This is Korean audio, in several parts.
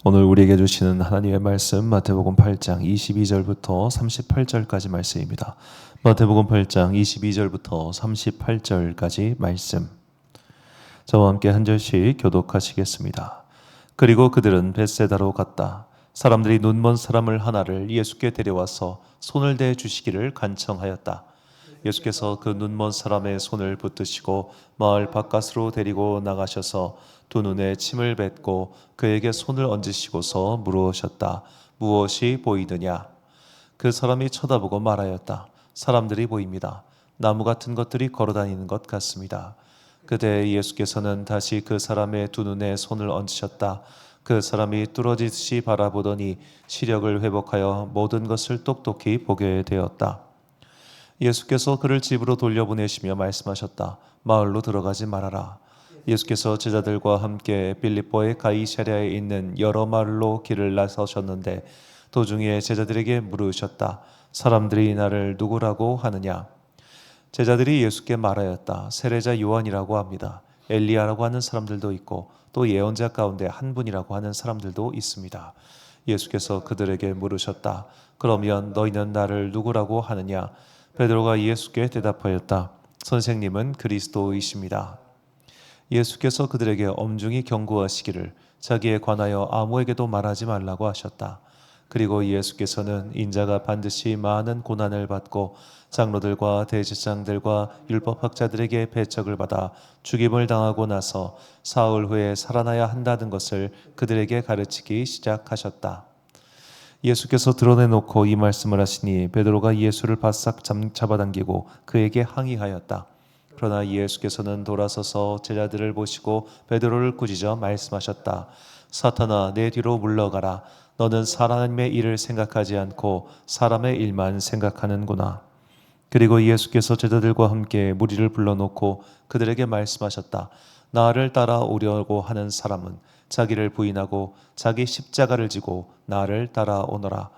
오늘 우리에게 주시는 하나님의 말씀 마태복음 8장 22절부터 38절까지 말씀입니다. 마태복음 8장 22절부터 38절까지 말씀. 저와 함께 한 절씩 교독하시겠습니다. 그리고 그들은 벳세다로 갔다. 사람들이 눈먼 사람을 하나를 예수께 데려와서 손을 대 주시기를 간청하였다. 예수께서 그 눈먼 사람의 손을 붙드시고 마을 바깥으로 데리고 나가셔서 두 눈에 침을 뱉고 그에게 손을 얹으시고서 물으셨다. 무엇이 보이느냐? 그 사람이 쳐다보고 말하였다. 사람들이 보입니다. 나무 같은 것들이 걸어다니는 것 같습니다. 그때 예수께서는 다시 그 사람의 두 눈에 손을 얹으셨다. 그 사람이 뚫어지듯이 바라보더니 시력을 회복하여 모든 것을 똑똑히 보게 되었다. 예수께서 그를 집으로 돌려보내시며 말씀하셨다. 마을로 들어가지 말아라. 예수께서 제자들과 함께 빌립보의 가이사랴에 있는 여러 마을로 길을 나서셨는데 도중에 제자들에게 물으셨다. 사람들이 나를 누구라고 하느냐? 제자들이 예수께 말하였다. 세례자 요한이라고 합니다. 엘리야라고 하는 사람들도 있고 또 예언자 가운데 한 분이라고 하는 사람들도 있습니다. 예수께서 그들에게 물으셨다. 그러면 너희는 나를 누구라고 하느냐? 베드로가 예수께 대답하였다. 선생님은 그리스도이십니다. 예수께서 그들에게 엄중히 경고하시기를 자기에 관하여 아무에게도 말하지 말라고 하셨다. 그리고 예수께서는 인자가 반드시 많은 고난을 받고 장로들과 대제사장들과 율법학자들에게 배척을 받아 죽임을 당하고 나서 사흘 후에 살아나야 한다는 것을 그들에게 가르치기 시작하셨다. 예수께서 드러내놓고 이 말씀을 하시니 베드로가 예수를 바싹 잡아당기고 그에게 항의하였다. 그러나 예수께서는 돌아서서 제자들을 보시고 베드로를 꾸짖어 말씀하셨다. 사탄아, 내 뒤로 물러가라. 너는 하나님의 일을 생각하지 않고 사람의 일만 생각하는구나. 그리고 예수께서 제자들과 함께 무리를 불러놓고 그들에게 말씀하셨다. 나를 따라오려고 하는 사람은 자기를 부인하고 자기 십자가를 지고 나를 따라오너라.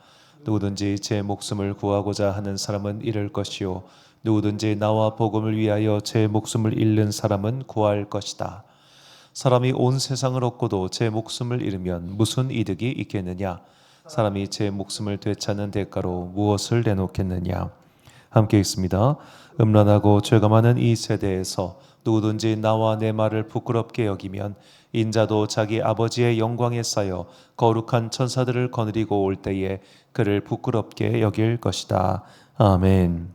누구든지 제 목숨을 구하고자 하는 사람은 잃을 것이요 누구든지 나와 복음을 위하여 제 목숨을 잃는 사람은 구할 것이다. 사람이 온 세상을 얻고도 제 목숨을 잃으면 무슨 이득이 있겠느냐? 사람이 제 목숨을 되찾는 대가로 무엇을 내놓겠느냐? 함께 있습니다. 음란하고 죄가 많은 이 세대에서 누구든지 나와 내 말을 부끄럽게 여기면 인자도 자기 아버지의 영광에 쌓여 거룩한 천사들을 거느리고 올 때에 그를 부끄럽게 여길 것이다. 아멘.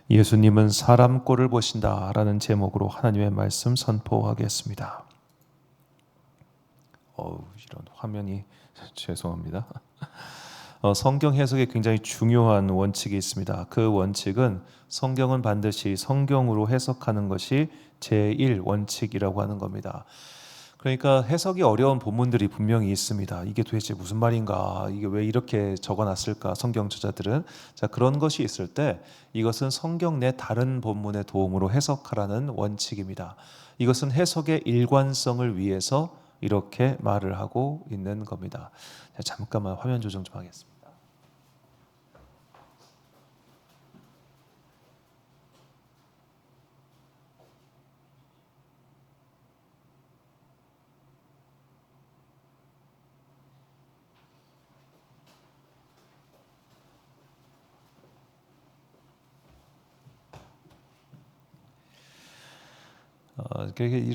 예수님은 사람 꼴을 보신다 라는 제목으로 하나님의 말씀 선포하겠습니다. 이런 화면이 죄송합니다. 성경 해석에 굉장히 중요한 원칙이 있습니다. 그 원칙은 성경은 반드시 성경으로 해석하는 것이 제1원칙이라고 하는 겁니다. 그러니까 해석이 어려운 본문들이 분명히 있습니다. 이게 도대체 무슨 말인가? 이게 왜 이렇게 적어놨을까? 성경 저자들은. 자, 그런 것이 있을 때 이것은 성경 내 다른 본문의 도움으로 해석하라는 원칙입니다. 이것은 해석의 일관성을 위해서 이렇게 말을 하고 있는 겁니다. 자, 잠깐만 화면 조정 좀 하겠습니다.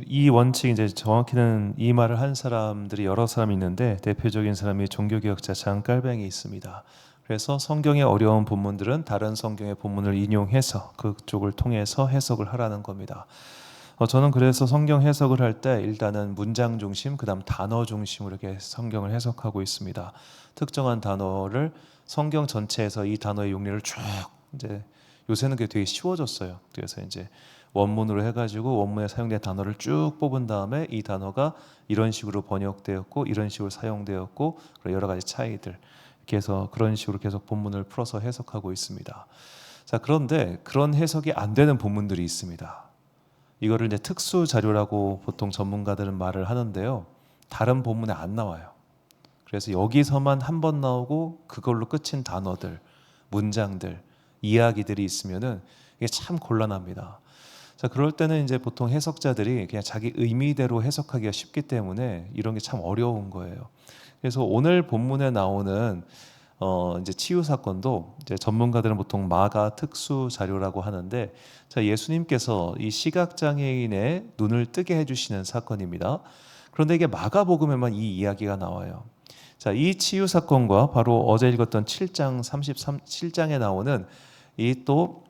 이 원칙 이제 정확히는 이 말을 한 사람들이 여러 사람이 있는데 대표적인 사람이 종교개혁자 장깔뱅이 있습니다. 그래서 성경의 어려운 본문들은 다른 성경의 본문을 인용해서 그쪽을 통해서 해석을 하라는 겁니다. 저는 그래서 성경 해석을 할 때 일단은 문장 중심, 그다음 단어 중심으로 이렇게 성경을 해석하고 있습니다. 특정한 단어를 성경 전체에서 이 단어의 용례를 쭉 이제 요새는 그게 되게 쉬워졌어요. 그래서 이제 원문으로 해가지고 원문에 사용된 단어를 쭉 뽑은 다음에 이 단어가 이런 식으로 번역되었고 이런 식으로 사용되었고 여러 가지 차이들 이렇게 해서 그런 식으로 계속 본문을 풀어서 해석하고 있습니다. 자, 그런데 그런 해석이 안 되는 본문들이 있습니다. 이거를 이제 특수 자료라고 보통 전문가들은 말을 하는데요. 다른 본문에 안 나와요. 그래서 여기서만 한 번 나오고 그걸로 끝인 단어들, 문장들, 이야기들이 있으면은 이게 참 곤란합니다. 자, 그럴 때는 이제 보통 해석자들이 그냥 자기 의미대로 해석하기가 쉽기 때문에 이런 게 참 어려운 거예요. 그래서 오늘 본문에 나오는 이제 치유 사건도 이제 전문가들은 보통 마가 특수 자료라고 하는데, 자, 예수님께서 이 시각 장애인의 눈을 뜨게 해주시는 사건입니다. 그런데 이게 마가복음에만 이 이야기가 나와요. 자, 이 치유 사건과 바로 어제 읽었던 7장 7장에 나오는 이 또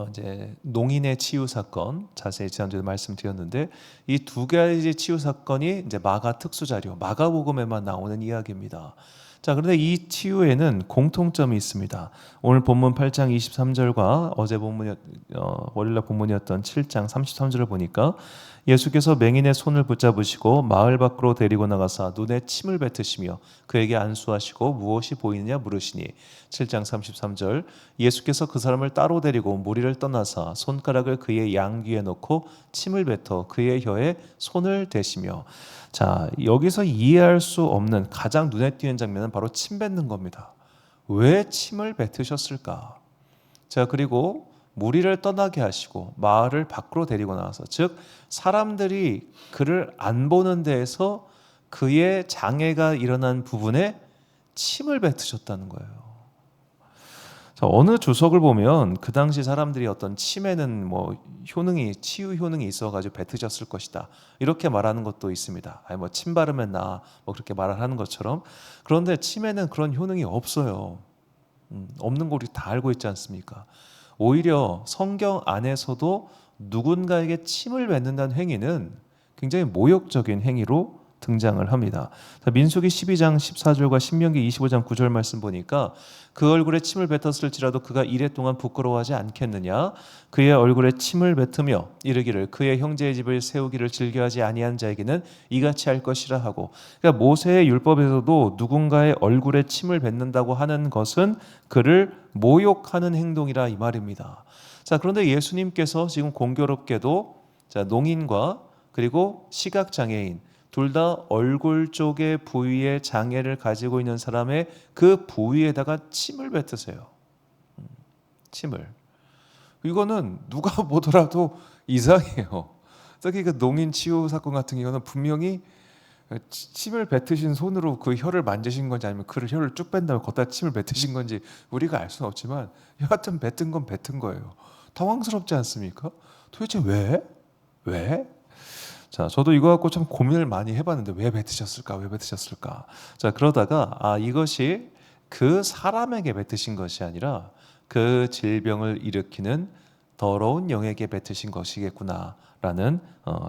이제 농인의 치유 사건, 자세히 지난주에 말씀드렸는데, 이 두 가지 치유 사건이 이제 마가 특수 자료, 마가복음에만 나오는 이야기입니다. 자, 그런데 이 치유에는 공통점이 있습니다. 오늘 본문 8장 23절과 어제 월요일 본문이었던 7장 33절을 보니까 예수께서 맹인의 손을 붙잡으시고 마을 밖으로 데리고 나가사 눈에 침을 뱉으시며 그에게 안수하시고 무엇이 보이느냐 물으시니, 7장 33절, 예수께서 그 사람을 따로 데리고 무리를 떠나사 손가락을 그의 양귀에 넣고 침을 뱉어 그의 혀에 손을 대시며. 자, 여기서 이해할 수 없는 가장 눈에 띄는 장면은 바로 침 뱉는 겁니다. 왜 침을 뱉으셨을까? 자, 그리고 무리를 떠나게 하시고 마을을 밖으로 데리고 나와서, 즉 사람들이 그를 안 보는 데에서 그의 장애가 일어난 부분에 침을 뱉으셨다는 거예요. 자, 어느 주석을 보면 그 당시 사람들이 어떤 침에는 뭐 치유 효능이 있어가지고 뱉으셨을 것이다, 이렇게 말하는 것도 있습니다. 아니 뭐 침 바르면 나, 뭐 그렇게 말을 하는 것처럼. 그런데 침에는 그런 효능이 없어요. 없는 거 우리 다 알고 있지 않습니까? 오히려 성경 안에서도 누군가에게 침을 뱉는다는 행위는 굉장히 모욕적인 행위로 등장을 합니다. 민수기 12장 14절과 신명기 25장 9절 말씀 보니까, 그 얼굴에 침을 뱉었을지라도 그가 이래 동안 부끄러워하지 않겠느냐, 그의 얼굴에 침을 뱉으며 이르기를 그의 형제의 집을 세우기를 즐겨하지 아니한 자에게는 이같이 할 것이라 하고. 그러니까 모세의 율법에서도 누군가의 얼굴에 침을 뱉는다고 하는 것은 그를 모욕하는 행동이라 이 말입니다. 자, 그런데 예수님께서 지금 공교롭게도 자, 농인과 그리고 시각장애인 둘 다 얼굴 쪽의 부위에 장애를 가지고 있는 사람의 그 부위에다가 침을 뱉으세요. 침을. 이거는 누가 보더라도 이상해요. 특히 그 농인 치유 사건 같은 경우는 분명히 침을 뱉으신 손으로 그 혀를 만지신 건지 아니면 그 혀를 쭉 뺀 다음에 걷다 침을 뱉으신 건지 우리가 알 수는 없지만, 여하튼 뱉은 건 뱉은 거예요. 당황스럽지 않습니까? 도대체 왜? 왜? 자, 저도 이거 갖고 참 고민을 많이 해봤는데, 왜 뱉으셨을까? 왜 뱉으셨을까? 자, 그러다가 이것이 그 사람에게 뱉으신 것이 아니라 그 질병을 일으키는 더러운 영에게 뱉으신 것이겠구나라는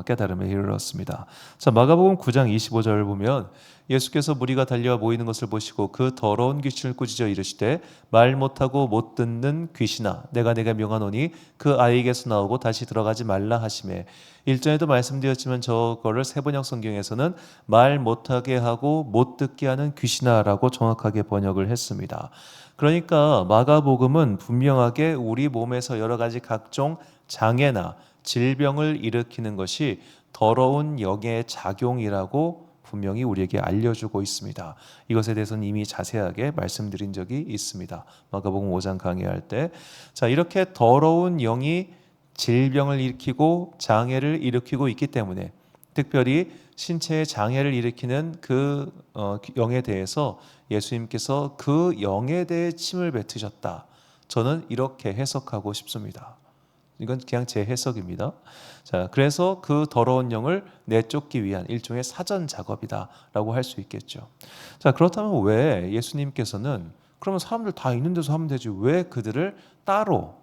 깨달음에 이르렀습니다. 자, 마가복음 9장 25절을 보면 예수께서 무리가 달려와 모이는 것을 보시고 그 더러운 귀신을 꾸짖어 이르시되, 말 못하고 못 듣는 귀신아, 내가 네게 명하노니 그 아이에게서 나오고 다시 들어가지 말라 하시매. 일전에도 말씀드렸지만 저거를 세번역 성경에서는 말 못하게 하고 못 듣게 하는 귀신아라고 정확하게 번역을 했습니다. 그러니까 마가복음은 분명하게 우리 몸에서 여러 가지 각종 장애나 질병을 일으키는 것이 더러운 영의 작용이라고 분명히 우리에게 알려주고 있습니다. 이것에 대해서는 이미 자세하게 말씀드린 적이 있습니다. 마가복음 5장 강의할 때. 자, 이렇게 더러운 영이 질병을 일으키고 장애를 일으키고 있기 때문에, 특별히 신체에 장애를 일으키는 그 영에 대해서 예수님께서 그 영에 대해 침을 뱉으셨다. 저는 이렇게 해석하고 싶습니다. 이건 그냥 제 해석입니다. 자, 그래서 그 더러운 영을 내쫓기 위한 일종의 사전 작업이다라고 할 수 있겠죠. 자, 그렇다면 왜 예수님께서는, 그러면 사람들 다 있는 데서 하면 되지, 왜 그들을 따로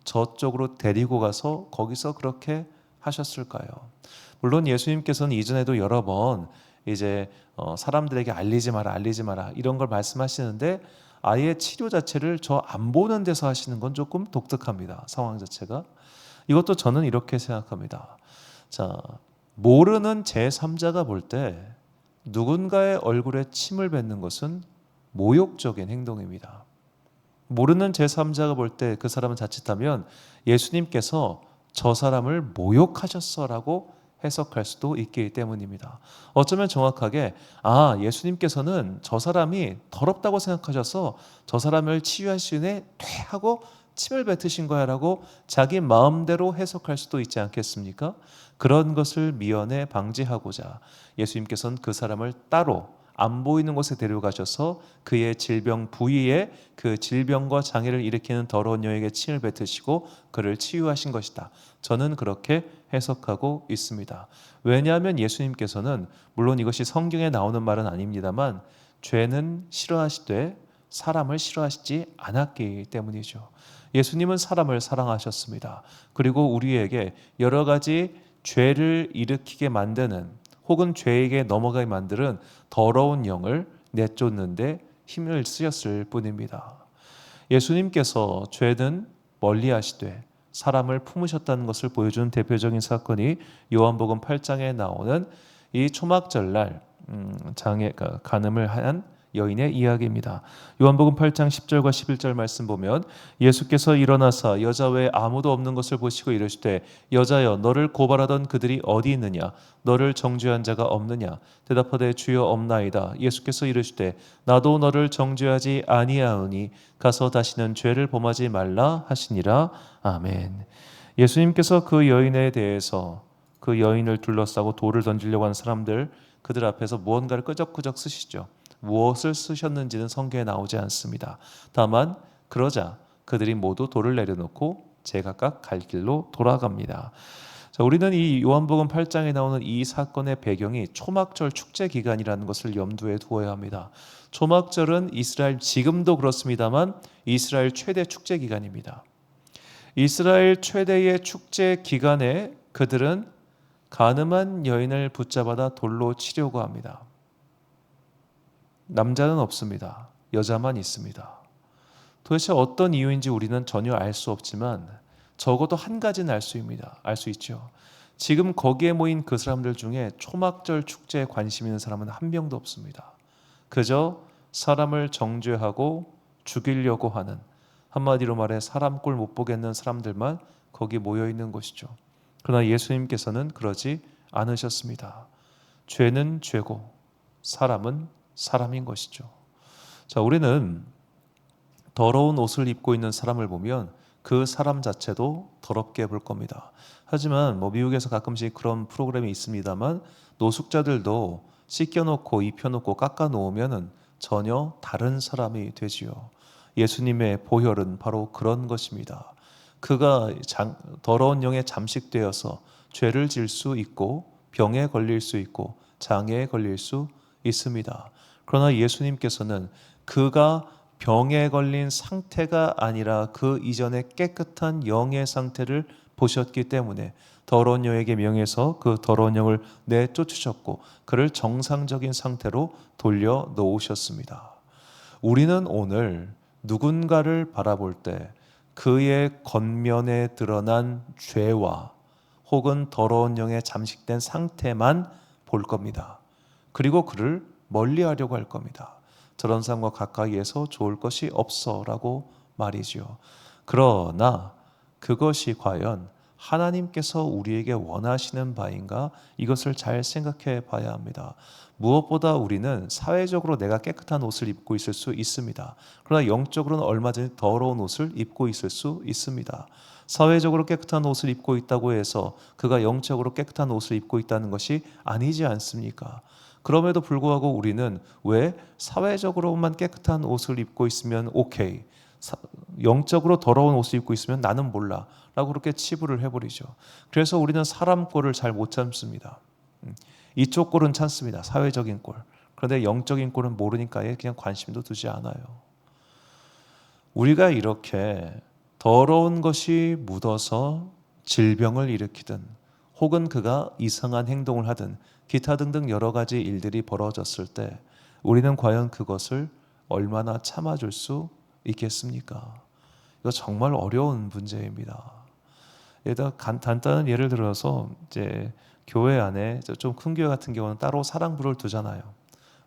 저쪽으로 데리고 가서 거기서 그렇게 하셨을까요? 물론 예수님께서는 이전에도 여러 번 이제 사람들에게 알리지 마라 이런 걸 말씀하시는데, 아예 치료 자체를 저 안 보는 데서 하시는 건 조금 독특합니다. 상황 자체가. 이것도 저는 이렇게 생각합니다. 자, 모르는 제3자가 볼 때 누군가의 얼굴에 침을 뱉는 것은 모욕적인 행동입니다. 모르는 제3자가 볼 때 그 사람은 자칫하면 예수님께서 저 사람을 모욕하셨어라고 해석할 수도 있기 때문입니다. 어쩌면 정확하게 예수님께서는 저 사람이 더럽다고 생각하셔서 저 사람을 치유할 수 있네 하고 침을 뱉으신 거야 라고 자기 마음대로 해석할 수도 있지 않겠습니까? 그런 것을 미연에 방지하고자 예수님께서는 그 사람을 따로 안 보이는 곳에 데려가셔서 그의 질병 부위에 그 질병과 장애를 일으키는 더러운 영에게 침을 뱉으시고 그를 치유하신 것이다. 저는 그렇게 해석하고 있습니다. 왜냐하면 예수님께서는 물론 이것이 성경에 나오는 말은 아닙니다만 죄는 싫어하시되 사람을 싫어하시지 않았기 때문이죠. 예수님은 사람을 사랑하셨습니다. 그리고 우리에게 여러 가지 죄를 일으키게 만드는 혹은 죄에게 넘어가게 만드는 더러운 영을 내쫓는데 힘을 쓰셨을 뿐입니다. 예수님께서 죄는 멀리하시되 사람을 품으셨다는 것을 보여준 대표적인 사건이 요한복음 8장에 나오는 이 초막절날 장애가 간음을 한 여인의 이야기입니다. 요한복음 8장 10절과 11절 말씀 보면 예수께서 일어나사 여자 외에 아무도 없는 것을 보시고 이르시되 여자여 너를 고발하던 그들이 어디 있느냐 너를 정죄한 자가 없느냐 대답하되 주여 없나이다. 예수께서 이르시되 나도 너를 정죄하지 아니하오니 가서 다시는 죄를 범하지 말라 하시니라. 아멘. 예수님께서 그 여인에 대해서 그 여인을 둘러싸고 돌을 던지려고 하는 사람들 그들 앞에서 무언가를 끄적끄적 쓰시죠. 무엇을 쓰셨는지는 성경에 나오지 않습니다. 다만 그러자 그들이 모두 돌을 내려놓고 제각각 갈 길로 돌아갑니다. 자, 우리는 이 요한복음 8장에 나오는 이 사건의 배경이 초막절 축제 기간이라는 것을 염두에 두어야 합니다. 초막절은 이스라엘 지금도 그렇습니다만 이스라엘 최대 축제 기간입니다. 이스라엘 최대의 축제 기간에 그들은 간음한 여인을 붙잡아다 돌로 치려고 합니다. 남자는 없습니다. 여자만 있습니다. 도대체 어떤 이유인지 우리는 전혀 알 수 없지만 적어도 한 가지는 알 수 있죠. 지금 거기에 모인 그 사람들 중에 초막절 축제에 관심 있는 사람은 한 명도 없습니다. 그저 사람을 정죄하고 죽이려고 하는, 한마디로 말해 사람 꼴 못 보겠는 사람들만 거기 모여 있는 것이죠. 그러나 예수님께서는 그러지 않으셨습니다. 죄는 죄고 사람은 사람인 것이죠. 자, 우리는 더러운 옷을 입고 있는 사람을 보면 그 사람 자체도 더럽게 볼 겁니다. 하지만 미국에서 가끔씩 그런 프로그램이 있습니다만 노숙자들도 씻겨놓고 입혀놓고 깎아놓으면 전혀 다른 사람이 되지요. 예수님의 보혈은 바로 그런 것입니다. 그가 더러운 영에 잠식되어서 죄를 질 수 있고 병에 걸릴 수 있고 장애에 걸릴 수 있습니다. 그러나 예수님께서는 그가 병에 걸린 상태가 아니라 그 이전에 깨끗한 영의 상태를 보셨기 때문에 더러운 영에게 명해서 그 더러운 영을 내쫓으셨고 그를 정상적인 상태로 돌려 놓으셨습니다. 우리는 오늘 누군가를 바라볼 때 그의 겉면에 드러난 죄와 혹은 더러운 영에 잠식된 상태만 볼 겁니다. 그리고 그를 멀리하려고 할 겁니다. 저런 사람과 가까이에서 좋을 것이 없어라고 말이지요. 그러나 그것이 과연 하나님께서 우리에게 원하시는 바인가? 이것을 잘 생각해 봐야 합니다. 무엇보다 우리는 사회적으로 내가 깨끗한 옷을 입고 있을 수 있습니다. 그러나 영적으로는 얼마든지 더러운 옷을 입고 있을 수 있습니다. 사회적으로 깨끗한 옷을 입고 있다고 해서 그가 영적으로 깨끗한 옷을 입고 있다는 것이 아니지 않습니까? 그럼에도 불구하고 우리는 왜 사회적으로만 깨끗한 옷을 입고 있으면 오케이, 영적으로 더러운 옷을 입고 있으면 나는 몰라 라고 그렇게 치부를 해버리죠. 그래서 우리는 사람 꼴을 잘 못 참습니다. 이쪽 꼴은 참습니다. 사회적인 꼴. 그런데 영적인 꼴은 모르니까 그냥 관심도 두지 않아요. 우리가 이렇게 더러운 것이 묻어서 질병을 일으키든 혹은 그가 이상한 행동을 하든 기타 등등 여러 가지 일들이 벌어졌을 때 우리는 과연 그것을 얼마나 참아줄 수 있겠습니까? 이거 정말 어려운 문제입니다. 간단한 예를 들어서 이제 교회 안에 좀 큰 교회 같은 경우는 따로 사랑부를 두잖아요.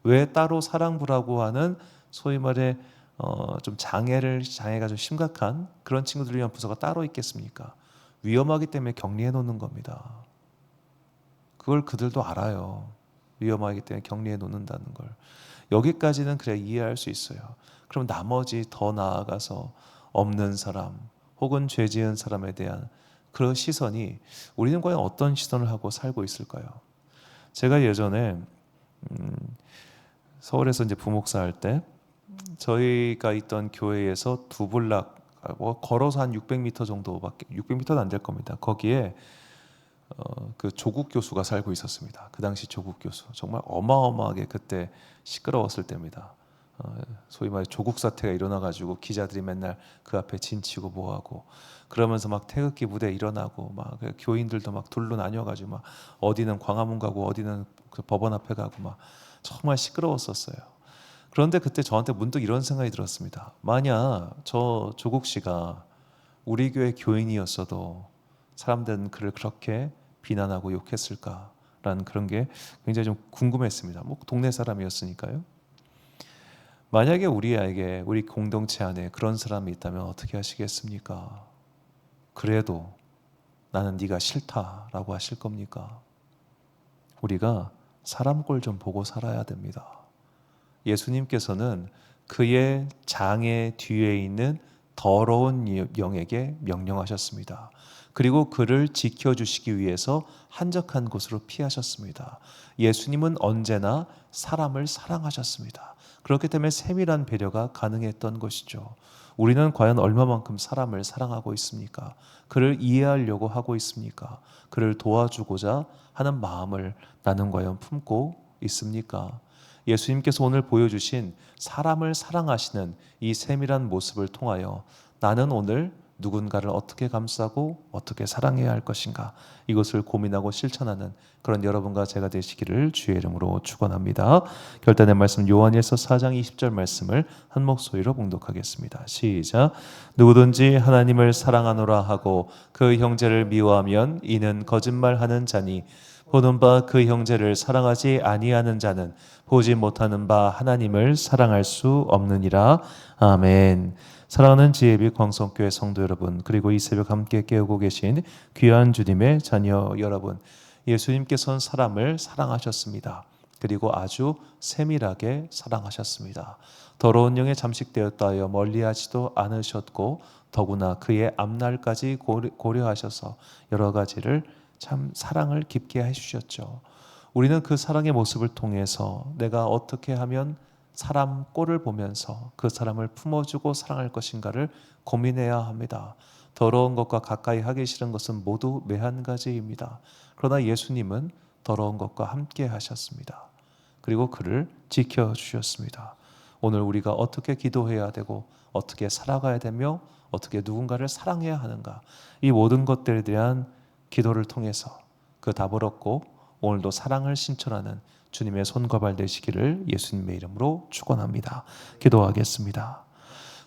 왜 따로 사랑부라고 하는 소위 말해 좀 장애가 좀 심각한 그런 친구들을 위한 부서가 따로 있겠습니까? 위험하기 때문에 격리해 놓는 겁니다. 그걸 그들도 알아요. 위험하기 때문에 격리해 놓는다는 걸. 여기까지는 그래 이해할 수 있어요. 그럼 나머지 더 나아가서 없는 사람 혹은 죄 지은 사람에 대한 그런 시선이 우리는 과연 어떤 시선을 하고 살고 있을까요? 제가 예전에 서울에서 이제 부목사 할 때 저희가 있던 교회에서 두블락 걸어서 한 600m 정도밖에 600m도 안 될 겁니다. 거기에 그 조국 교수가 살고 있었습니다. 그 당시 조국 교수 정말 어마어마하게 그때 시끄러웠을 때입니다. 소위 말해 조국 사태가 일어나가지고 기자들이 맨날 그 앞에 진치고 뭐하고 그러면서 막 태극기 무대 일어나고 막 교인들도 막 둘로 나뉘어가지고 막 어디는 광화문 가고 어디는 그 법원 앞에 가고 막 정말 시끄러웠었어요. 그런데 그때 저한테 문득 이런 생각이 들었습니다. 만약 저 조국 씨가 우리 교회 교인이었어도 사람들은 그를 그렇게 비난하고 욕했을까라는 그런 게 굉장히 좀 궁금했습니다. 뭐 동네 사람이었으니까요. 만약에 우리에게 우리 공동체 안에 그런 사람이 있다면 어떻게 하시겠습니까? 그래도 나는 네가 싫다라고 하실 겁니까? 우리가 사람 꼴 좀 보고 살아야 됩니다. 예수님께서는 그의 장의 뒤에 있는 더러운 영에게 명령하셨습니다. 그리고 그를 지켜주시기 위해서 한적한 곳으로 피하셨습니다. 예수님은 언제나 사람을 사랑하셨습니다. 그렇기 때문에 세밀한 배려가 가능했던 것이죠. 우리는 과연 얼마만큼 사람을 사랑하고 있습니까? 그를 이해하려고 하고 있습니까? 그를 도와주고자 하는 마음을 나는 과연 품고 있습니까? 예수님께서 오늘 보여주신 사람을 사랑하시는 이 세밀한 모습을 통하여 나는 오늘 누군가를 어떻게 감싸고 어떻게 사랑해야 할 것인가, 이것을 고민하고 실천하는 그런 여러분과 제가 되시기를 주의 이름으로 축원합니다. 결단의 말씀 요한일서 4장 20절 말씀을 한 목소리로 봉독하겠습니다. 시작. 누구든지 하나님을 사랑하노라 하고 그 형제를 미워하면 이는 거짓말하는 자니 보는 바 그 형제를 사랑하지 아니하는 자는 보지 못하는 바 하나님을 사랑할 수 없느니라. 아멘. 사랑하는 지혜빛 광성교회 성도 여러분, 그리고 이 새벽 함께 깨우고 계신 귀한 주님의 자녀 여러분, 예수님께서는 사람을 사랑하셨습니다. 그리고 아주 세밀하게 사랑하셨습니다. 더러운 영에 잠식되었다 하여 멀리하지도 않으셨고 더구나 그의 앞날까지 고려하셔서 여러 가지를 참 사랑을 깊게 해주셨죠. 우리는 그 사랑의 모습을 통해서 내가 어떻게 하면 사람 꼴을 보면서 그 사람을 품어주고 사랑할 것인가를 고민해야 합니다. 더러운 것과 가까이 하기 싫은 것은 모두 매한가지입니다. 그러나 예수님은 더러운 것과 함께 하셨습니다. 그리고 그를 지켜주셨습니다. 오늘 우리가 어떻게 기도해야 되고 어떻게 살아가야 되며 어떻게 누군가를 사랑해야 하는가, 이 모든 것들에 대한 기도를 통해서 그 답을 얻고 오늘도 사랑을 신천하는 주님의 손과 발 되시기를 예수님의 이름으로 축원합니다. 기도하겠습니다.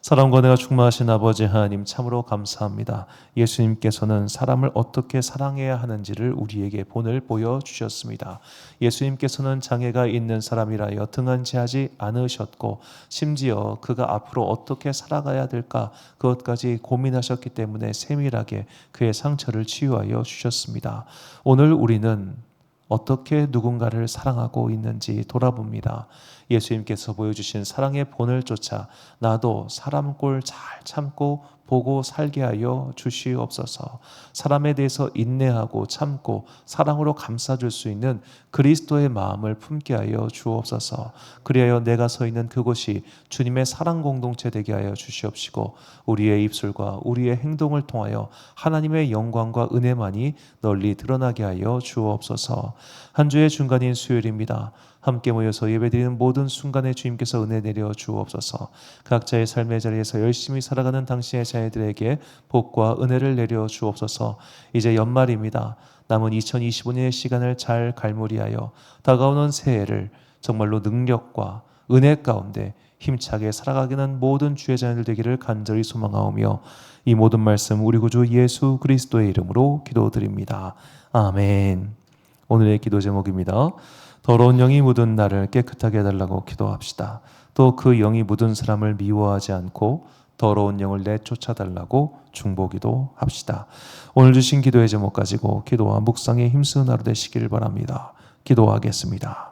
사랑과 은혜가 충만하신 아버지 하나님, 참으로 감사합니다. 예수님께서는 사람을 어떻게 사랑해야 하는지를 우리에게 본을 보여주셨습니다. 예수님께서는 장애가 있는 사람이라여 등한시하지 않으셨고 심지어 그가 앞으로 어떻게 살아가야 될까 그것까지 고민하셨기 때문에 세밀하게 그의 상처를 치유하여 주셨습니다. 오늘 우리는 어떻게 누군가를 사랑하고 있는지 돌아봅니다. 예수님께서 보여주신 사랑의 본을 쫓아 나도 사람 꼴 잘 참고 보고 살게 하여 주시옵소서. 사람에 대해서 인내하고 참고 사랑으로 감싸줄 수 있는 그리스도의 마음을 품게 하여 주옵소서. 그리하여 내가 서 있는 그곳이 주님의 사랑 공동체 되게 하여 주시옵시고 우리의 입술과 우리의 행동을 통하여 하나님의 영광과 은혜만이 널리 드러나게 하여 주옵소서. 한 주의 중간인 수요일입니다. 함께 모여서 예배드리는 모든 순간에 주님께서 은혜 내려 주옵소서. 각자의 삶의 자리에서 열심히 살아가는 당신의 자녀들에게 복과 은혜를 내려 주옵소서. 이제 연말입니다. 남은 2025년의 시간을 잘 갈무리하여 다가오는 새해를 정말로 능력과 은혜 가운데 힘차게 살아가기는 모든 주의 자녀들 되기를 간절히 소망하오며 이 모든 말씀 우리 구주 예수 그리스도의 이름으로 기도드립니다. 아멘. 오늘의 기도 제목입니다. 더러운 영이 묻은 나를 깨끗하게 해달라고 기도합시다. 또 그 영이 묻은 사람을 미워하지 않고 더러운 영을 내쫓아달라고 중보기도 합시다. 오늘 주신 기도의 제목 가지고 기도와 묵상에 힘쓰는 하루 되시길 바랍니다. 기도하겠습니다.